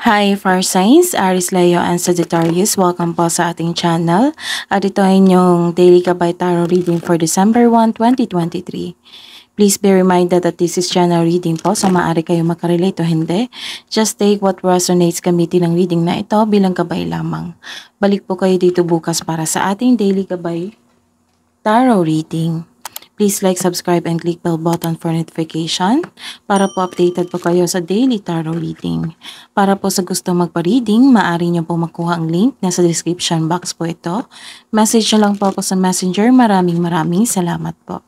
Hi Fire Signs, Aries, Leo, and Sagittarius. Welcome po sa ating channel. At ito ay inyong Daily Gabay Tarot Reading for December 1, 2023. Please be reminded that this is channel reading po, so maaari kayo makarelate o hindi. Just take what resonates, gamitin ang reading na ito bilang gabay lamang. Balik po kayo dito bukas para sa ating Daily Gabay Tarot Reading. Please like, subscribe, and click bell button for notification para po updated po kayo sa daily tarot reading. Para po sa gusto magpa-reading, maaari nyo po makuha ang link na sa description box po ito. Message nyo lang po ako sa messenger. Maraming salamat po.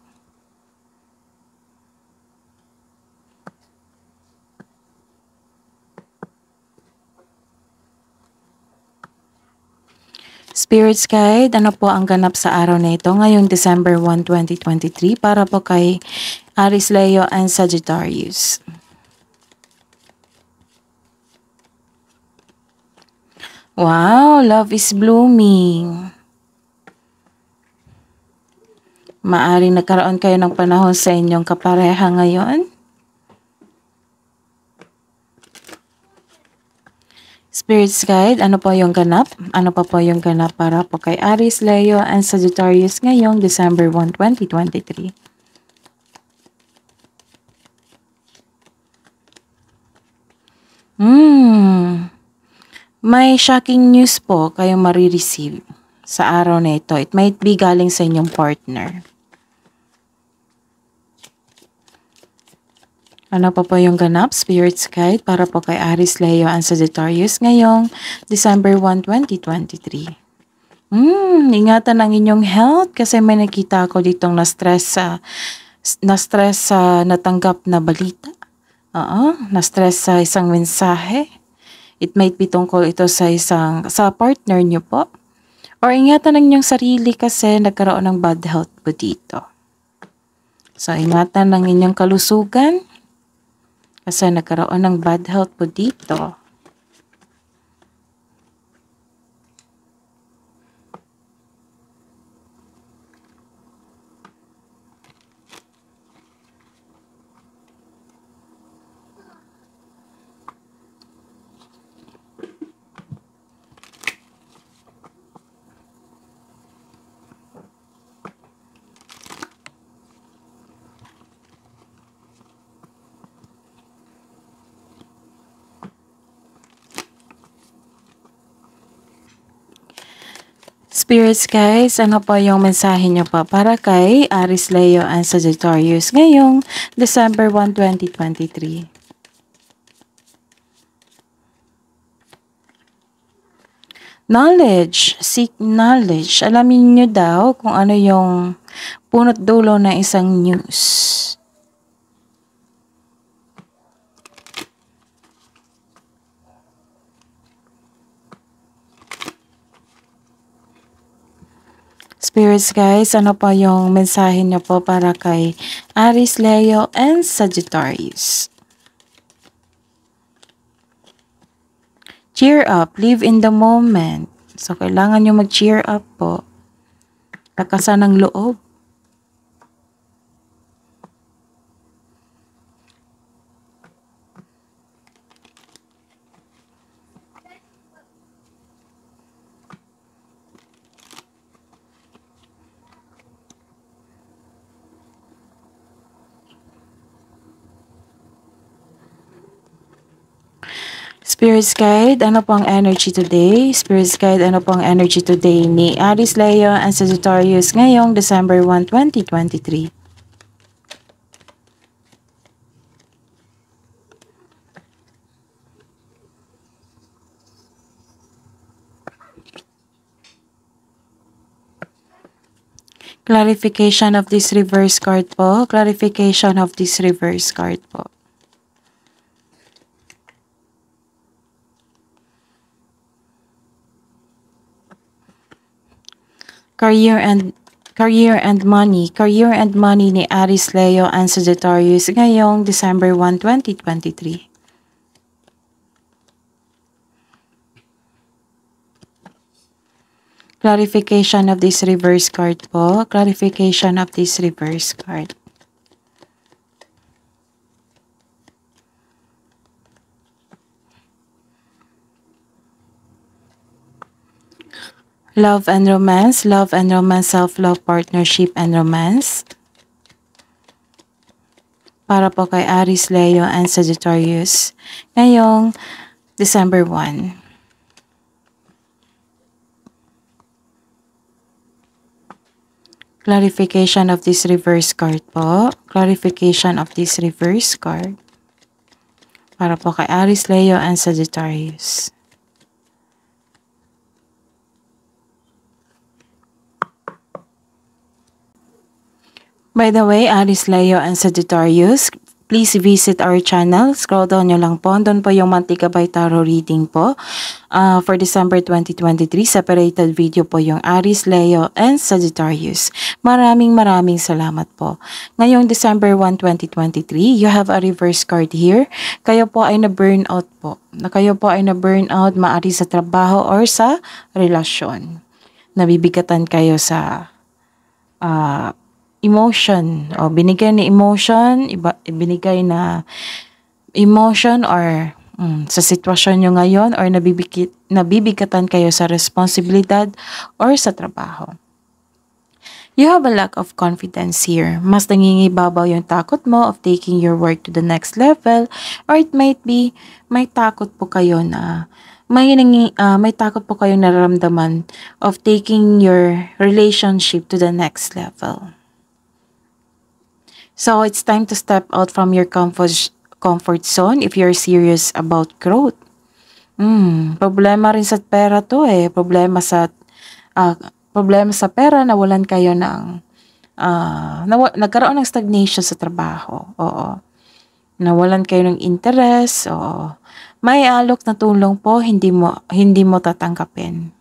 Spirits Guide, ano po ang ganap sa araw na ito ngayong December 1, 2023 para po kay Aries, Leo, and Sagittarius. Wow, love is blooming. Maaring nagkaroon kayo ng panahon sa inyong kapareha ngayon. Spirits Guide, ano po yung ganap? Ano pa po yung ganap para po kay Aries, Leo, and Sagittarius ngayong December 1, 2023? May shocking news po kayong marireceive sa araw na ito. It might be galing sa inyong partner. Ano pa po yung ganap, Spirits Guide, para po kay Aries, Leo, and Sagittarius ngayong December 1, 2023? Ingatan ang inyong health kasi may nakita ako ditong na-stress sa natanggap na balita. Na-stress sa isang mensahe. It might be tungkol ito sa partner nyo po. Or ingatan ang inyong sarili kasi nagkaroon ng bad health po dito. So, ingatan ang inyong kalusugan kasi nagkaroon ng bad health po dito. Spirits guys, ano po yung mensahe nyo pa para kay Aries, Leo, and Sagittarius ngayong December 1, 2023? Knowledge, seek knowledge. Alamin nyo daw kung ano yung punot dulo ng isang news. Spirits guys, ano pa yung mensahe nyo po para kay Aries, Leo, and Sagittarius? Cheer up, live in the moment. So, kailangan nyo mag-cheer up po. Lakasan ng loob. Spirits Guide, ano pong energy today? Spirits Guide, ano pong energy today ni Aries, Leo, and Sagittarius ngayong December 1, 2023? Clarification of this reverse card po. Clarification of this reverse card po. Career and money. Career and money ni Aries, Leo, and Sagittarius ngayong December 1, 2023. Clarification of this reverse card po. Clarification of this reverse card. Love and romance, self-love, partnership, and romance. Para po kay Aries, Leo, and Sagittarius ngayong December 1. Clarification of this reverse card po. Clarification of this reverse card. Para po kay Aries, Leo, and Sagittarius. By the way, Aries, Leo, and Sagittarius, please visit our channel. Scroll down nyo lang po. Doon po yung Mantika by Tarot reading po. For December 2023, separated video po yung Aries, Leo, and Sagittarius. Maraming salamat po. Ngayong December 1, 2023, you have a reverse card here. Kayo po ay na-burnout po. Kayo po ay na-burnout maari sa trabaho or sa relasyon. Nabibigatan kayo sa emotion o binigay na emotion, binigay na emotion or sa sitwasyon nyo ngayon or nabibigatan kayo sa responsibilidad or sa trabaho. You have a lack of confidence here. Mas nangingibabaw yung takot mo of taking your work to the next level, or it might be may takot po kayo na may takot po kayong nararamdaman of taking your relationship to the next level. So it's time to step out from your comfort zone if you're serious about growth. Problema rin sa pera to eh. Problema sa pera, nawalan kayo ng nagkaroon ng stagnation sa trabaho. Oo. Nawalan kayo ng interest. Oo. May alok na tulong po, hindi mo tatanggapin.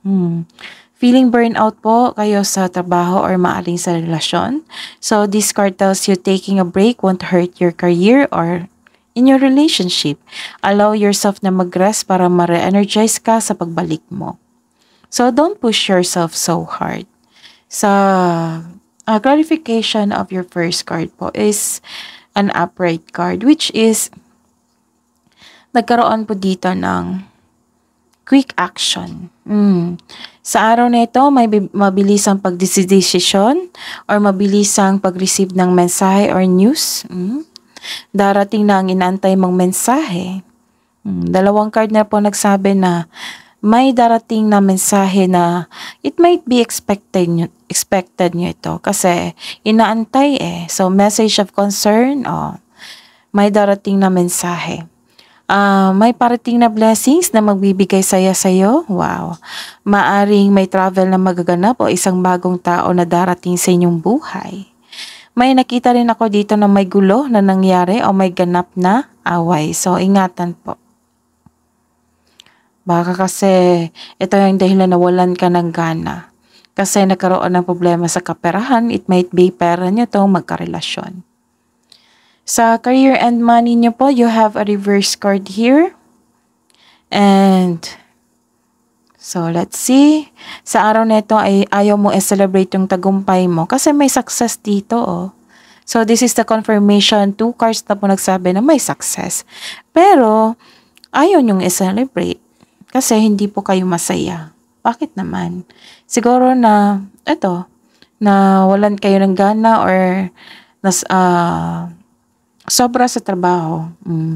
Feeling burnout po kayo sa trabaho or maaring sa relasyon. So this card tells you taking a break won't hurt your career or in your relationship. Allow yourself na mag-rest para ma-re-energize ka sa pagbalik mo. So don't push yourself so hard. Sa clarification of your first card po is an upright card, which is nagkaroon po dito ng quick action. Sa araw na ito, may mabilisang pagdesisyon or mabilisang pag-receive ng mensahe or news. Darating na ang inaantay mong mensahe. Dalawang card na po nagsabi na may darating na mensahe na it might be expected nyo ito kasi inaantay eh. So message of concern, may darating na mensahe. May parating na blessings na magbibigay saya sa'yo. Wow. Maaring may travel na magaganap o isang bagong tao na darating sa inyong buhay. May nakita rin ako dito na may gulo na nangyari o may ganap na away. So, ingatan po. Baka kasi ito yung dahilan na walan ka ng gana. Kasi nagkaroon ng problema sa kaperahan, it might be pera nyo to magkarelasyon. Sa career and money nyo po, you have a reverse card here. And, so let's see. Sa araw na ito ay ayaw mo i-celebrate yung tagumpay mo kasi may success dito oh. So this is the confirmation. 2 cards na po nagsabi na may success. Pero, ayaw nyong i-celebrate kasi hindi po kayo masaya. Bakit naman? Siguro na, na walan kayo ng gana or sobra sa trabaho,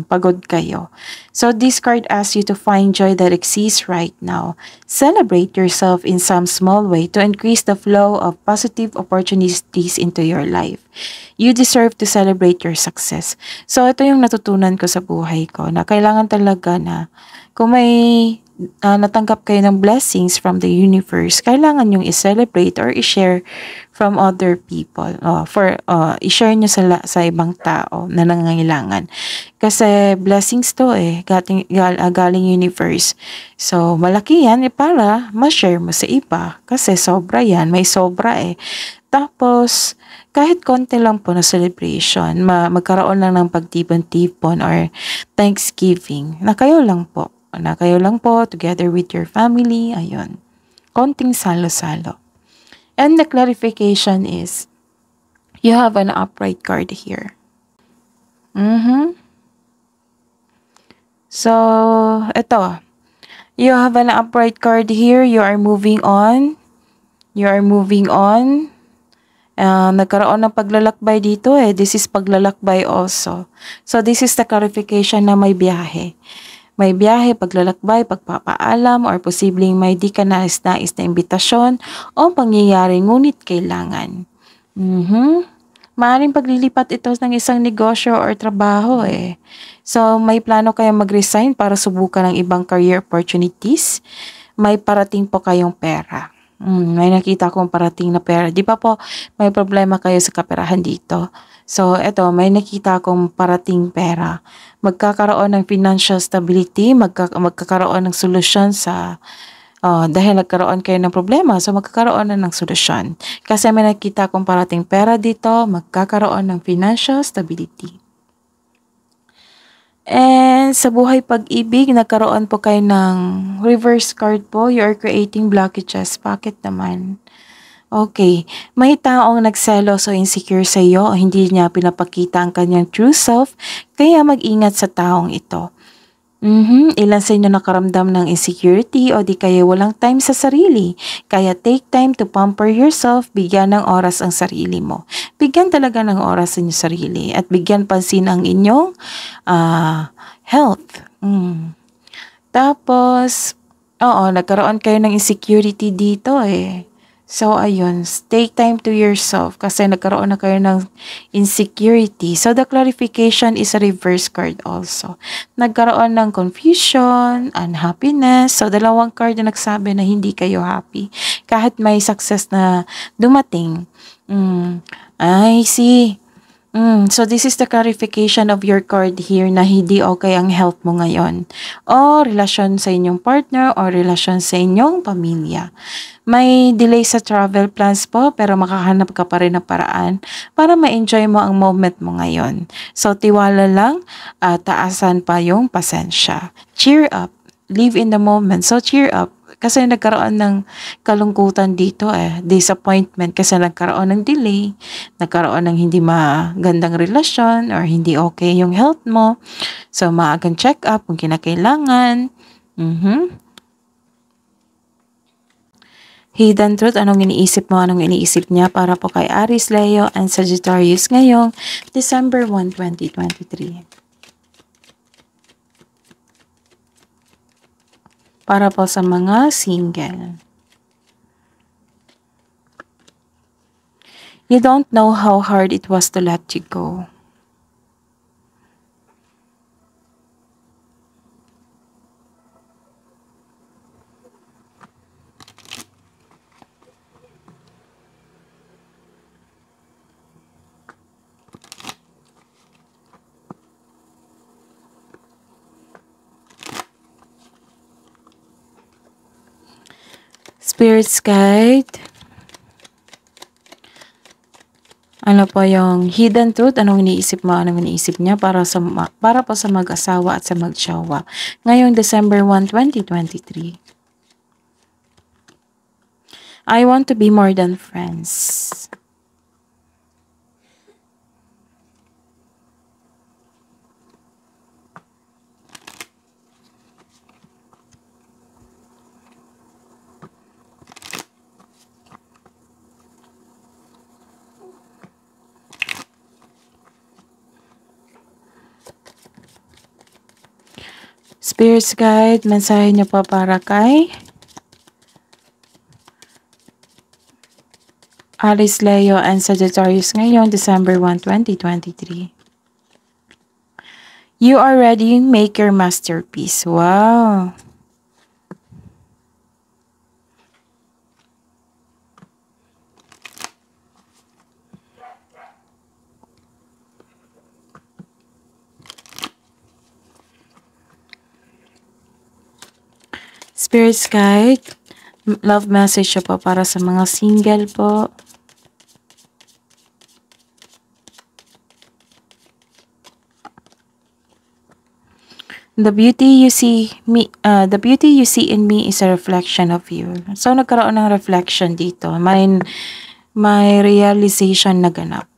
pagod kayo. So this card asks you to find joy that exists right now. Celebrate yourself in some small way to increase the flow of positive opportunities into your life. You deserve to celebrate your success. So ito yung natutunan ko sa buhay ko na kailangan talaga na kung may natanggap kayo ng blessings from the universe, kailangan yung i-celebrate or i-share from other people. I-share nyo sa ibang tao na nangangailangan. Kasi blessings to galing universe. So, malaki yan para ma-share mo sa iba. Kasi sobra yan, may sobra Tapos, kahit konti lang po na celebration, magkaroon lang ng pagtipon-tipon or Thanksgiving, na kayo lang po, together with your family, ayun. Konting salo-salo. And the clarification is, you have an upright card here. So, ito. You have an upright card here. You are moving on You are moving on. Nagkaroon ng paglalakbay dito eh. This is paglalakbay also. So this is the clarification na may biyahe. May biyahe, paglalakbay, pagpapaalam, or posibleng may di ka nais-nais na imbitasyon o pangyayari ngunit kailangan. Maaaring paglilipat ito ng isang negosyo or trabaho eh. So may plano kayong mag-resign para subukan ng ibang career opportunities. May parating po kayong pera. May nakita akong parating na pera. Di ba po may problema kayo sa kaperahan dito? So, eto, may nakita akong parating pera. Magkakaroon ng financial stability, magkakaroon ng solusyon sa, dahil nagkaroon kayo ng problema, so magkakaroon na ng solusyon. Kasi may nakita akong parating pera dito, magkakaroon ng financial stability. And sa buhay pag-ibig, nagkaroon po kayo ng reverse card po. You are creating blockages. Bakit naman? Okay. May taong nagselos o insecure sa iyo o hindi niya pinapakita ang kanyang true self, kaya mag-ingat sa taong ito. Ilan sa inyo nakaramdam ng insecurity o di kaya walang time sa sarili. Kaya take time to pamper yourself, bigyan ng oras ang sarili mo. Bigyan talaga ng oras sa inyong sarili at bigyan pansin ang inyong health. Tapos, nagkaroon kayo ng insecurity dito eh. So, ayun, take time to yourself kasi nagkaroon na kayo ng insecurity. So, the clarification is a reverse card also. Nagkaroon ng confusion, unhappiness. So, dalawang card na nagsabi na hindi kayo happy. Kahit may success na dumating. I see. So, this is the clarification of your card here na hindi okay ang health mo ngayon. O relasyon sa inyong partner o relasyon sa inyong pamilya. May delay sa travel plans po pero makahanap ka pa rin ng paraan para ma-enjoy mo ang moment mo ngayon. So, tiwala lang at taasan pa yung pasensya. Cheer up. Live in the moment. So, cheer up. Kasi nagkaroon ng kalungkutan dito eh. Disappointment kasi nagkaroon ng delay. Nagkaroon ng hindi magandang relasyon or hindi okay yung health mo. So, maagang check up kung kinakailangan. Hidden truth, anong iniisip mo, anong iniisip niya para po kay Aries, Leo, and Sagittarius ngayong December 1, 2023. Para po sa mga single. You don't know how hard it was to let you go. Spirit's guide. Ano po yung hidden truth? Anong iniisip mo? Anong iniisip niya para po sa mag-asawa at sa mag-jowa ngayong December 1, 2023. I want to be more than friends. Spirit's guide, mensahe niyo po para kay Aries, Leo, and Sagittarius ngayong December 1, 2023. You are ready, make your masterpiece. Wow! Spirit's guide, love message po para sa mga single po. The beauty you see in me is a reflection of you. So nagkaroon ng reflection dito. May realization na ganap.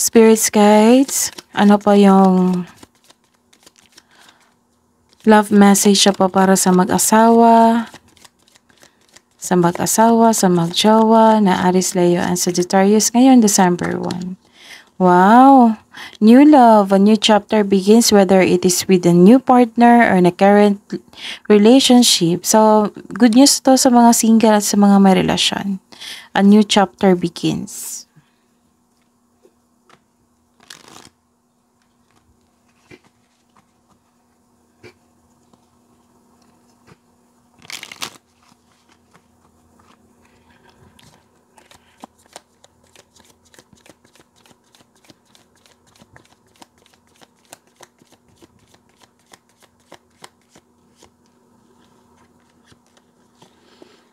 Spirits guides, ano pa yung love message siya po para sa mag-asawa, sa mag-jowa na Aries, Leo, and Sagittarius ngayon, December 1. Wow! New love, a new chapter begins whether it is with a new partner or in a current relationship. So, good news to sa mga single at sa mga may relasyon. A new chapter begins.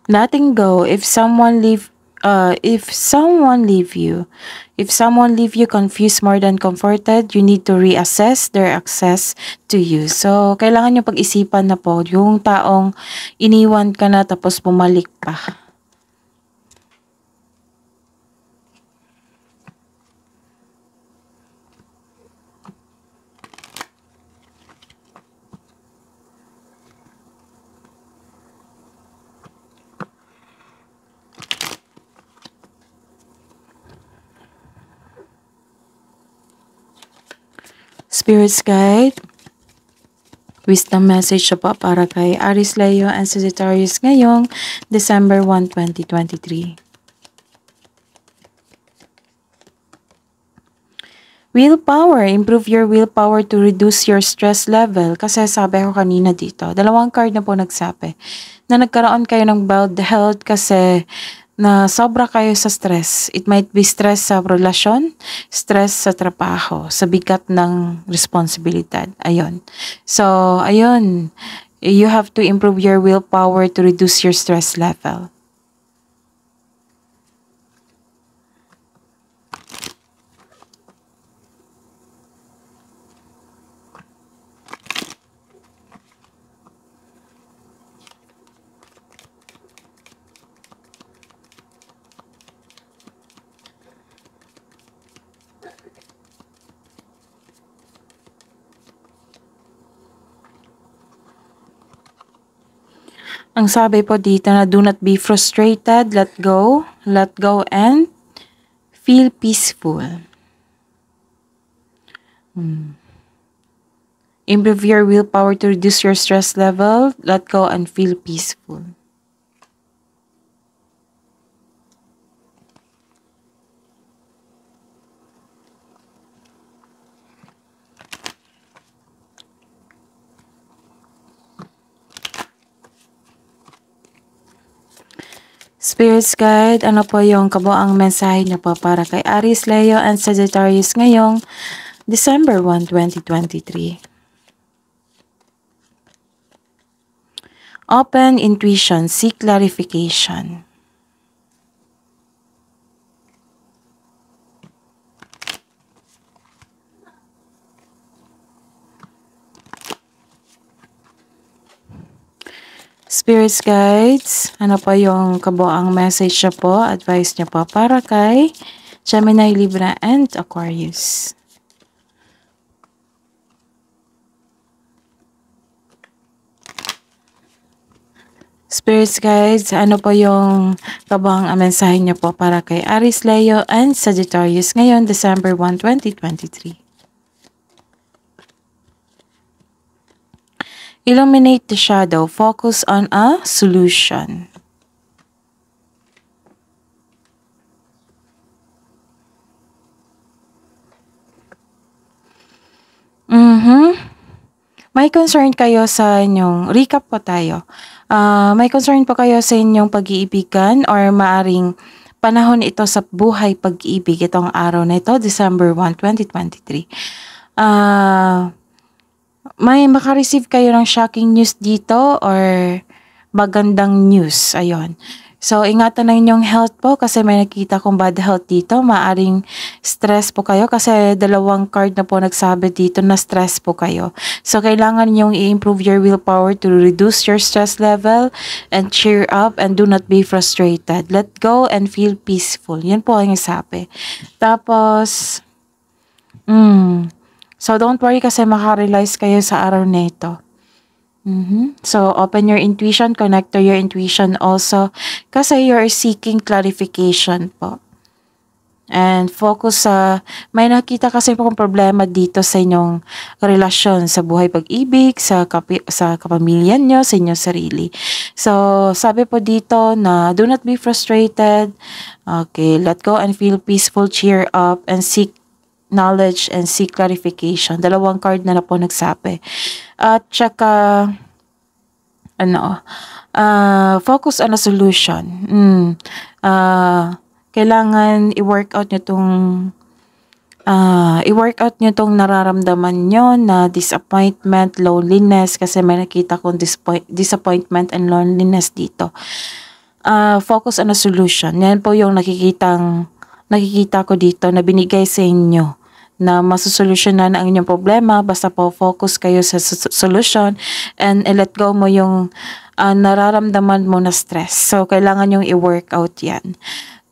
Letting go if someone leave if someone leave you confused more than comforted, you need to reassess their access to you. So kailangan niyo pag-isipan na po yung taong iniwan ka na tapos bumalik pa. Spirits guide, wisdom message siya po para kay Aries, Leo, and Sagittarius ngayong December 1, 2023. Willpower, improve your willpower to reduce your stress level. Kasi sabi ko kanina dito, dalawang card na po nagsabi na nagkaroon kayo ng bad health kasi na sobra kayo sa stress. It might be stress sa relasyon, stress sa trabaho, sa bigat ng responsibilidad. Ayun. So, ayun. You have to improve your willpower to reduce your stress level. Ang sabi po dito na do not be frustrated, let go and feel peaceful. Improve your willpower to reduce your stress level, let go and feel peaceful. Spirits guide, ano po yung kabuang mensahe niyo po para kay Aries, Leo, and Sagittarius ngayong December 1, 2023? Open intuition, seek clarification. Spirits guides, ano po yung kabuang message niyo po, advice niyo po para kay Gemini, Libra, and Aquarius? Spirits guides, ano po yung kabuang mensahe niyo po para kay Aries, Leo, and Sagittarius ngayon, December 1, 2023? Illuminate the shadow. Focus on a solution. May concern kayo sa inyong, recap po tayo. May concern po kayo sa inyong pag-iibigan or maaring panahon ito sa buhay pag-ibig itong araw na ito, December 1, 2023. May makareceive kayo ng shocking news dito or magandang news. Ayun. So, ingatan na inyong health po kasi may nakita kong bad health dito. Maaring stress po kayo kasi dalawang card na po nagsabi dito na stress po kayo. So, kailangan ninyong i-improve your willpower to reduce your stress level and cheer up and do not be frustrated. Let go and feel peaceful. Yan po ang sabi. Tapos, Mm. So, don't worry kasi makarealize kayo sa araw na ito. So, open your intuition, connect to your intuition also kasi you're seeking clarification po. And focus sa, may nakita kasi pong problema dito sa inyong relasyon, sa buhay pag-ibig, sa kapamilya nyo, sa inyong sarili. So, sabi po dito na do not be frustrated. Okay, let go and feel peaceful, cheer up, and seek knowledge and seek clarification. Dalawang card na po nagsabi. At saka, focus on a solution. Kailangan i-workout nyo tong nararamdaman nyo na disappointment, loneliness, kasi may nakita kong disappointment and loneliness dito. Focus on a solution. Yan po yung nakikita ko dito na binigay sa inyo na masusolusyonan ang inyong problema. Basta po focus kayo sa solution and let go mo yung nararamdaman mo na stress. So, kailangan yung i-workout yan.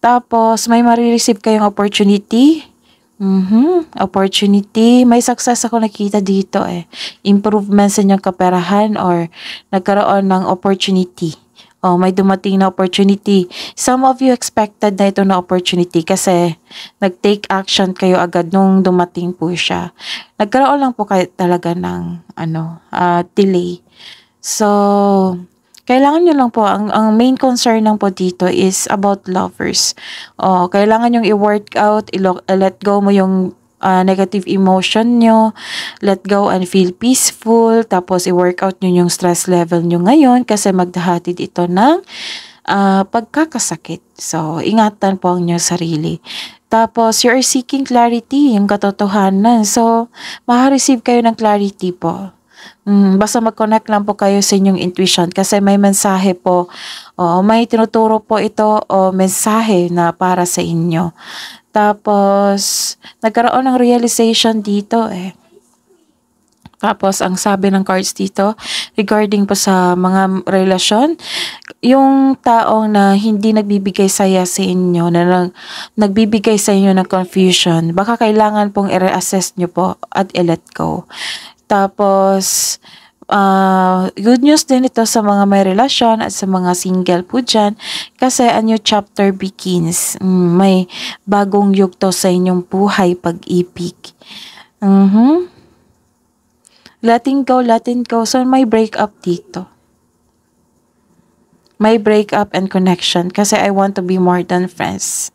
Tapos, may marireceive kayong opportunity. Opportunity. May success ako nakita dito eh. Improvement sa inyong kaperahan or nagkaroon ng opportunity. May dumating na opportunity. Some of you expected na ito na opportunity kasi nag-take action kayo agad nung dumating po siya. Nagkaroon lang po kayo talaga ng delay. So, kailangan nyo lang po, ang main concern lang po dito is about lovers. Kailangan yung i-workout, let go mo yung negative emotion nyo, let go and feel peaceful, tapos i-workout nyo yung stress level nyo ngayon kasi magdahatid ito ng pagkakasakit. So, ingatan po ang inyong sarili. Tapos, you're seeking clarity, yung katotohanan. So, makareceive kayo ng clarity po. Basta mag-connect lang po kayo sa inyong intuition kasi may mensahe po, may tinuturo po ito o mensahe na para sa inyo. Tapos, nagkaroon ng realization dito eh. Tapos, ang sabi ng cards dito, regarding po sa mga relasyon, yung taong na hindi nagbibigay saya sa inyo, na nagbibigay sa inyo ng confusion, baka kailangan pong i-reassess nyo po at i-let go. Tapos, good news din ito sa mga may relasyon at sa mga single po dyan kasi a new chapter begins. May bagong yugto sa inyong buhay pag-ibig. Letting go. So, may breakup dito. May breakup and connection kasi I want to be more than friends.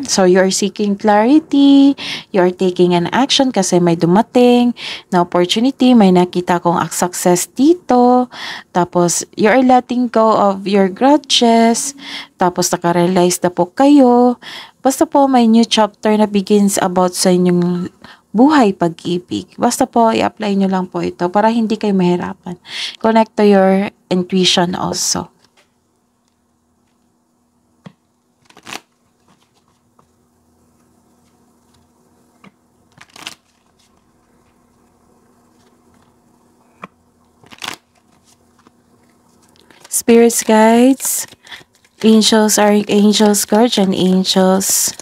So, you're seeking clarity, you're taking an action kasi may dumating na opportunity, may nakita kong success dito, tapos you're letting go of your grudges, tapos nakarealize na po kayo, basta po may new chapter na begins about sa inyong buhay pag-ibig. Basta po, i-apply nyo lang po ito para hindi kayo mahirapan. Connect to your intuition also. Spirits, guides, angels, archangels, guardian angels,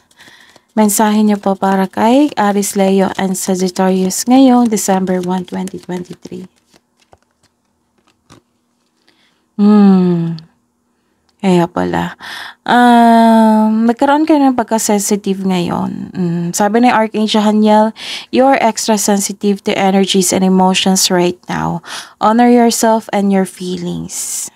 mensahe niyo po para kay Aries, Leo, and Sagittarius ngayong December 1, 2023. Kaya pala. Nagkaroon kayo ng pagka-sensitive ngayon. Sabi ni Archangel Haniel, you're extra sensitive to energies and emotions right now. Honor yourself and your feelings.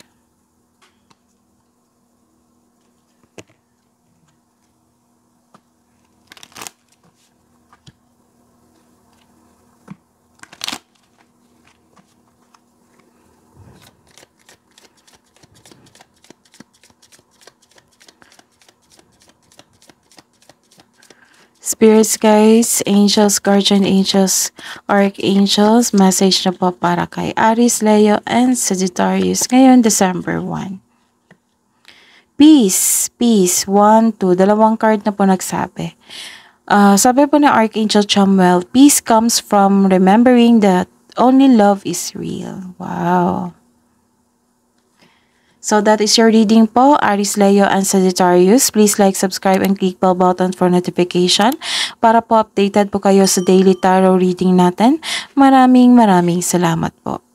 Spirits, guys, angels, guardian angels, archangels, message na po para kay Aries, Leo, and Sagittarius ngayon, December 1. Peace, 1, 2, dalawang card na po nagsabi. Sabi po na Archangel Chamuel, peace comes from remembering that only love is real. Wow. So that is your reading po, Aries, Leo, and Sagittarius. Please like, subscribe, and click bell button for notification para po updated po kayo sa daily tarot reading natin. Maraming salamat po.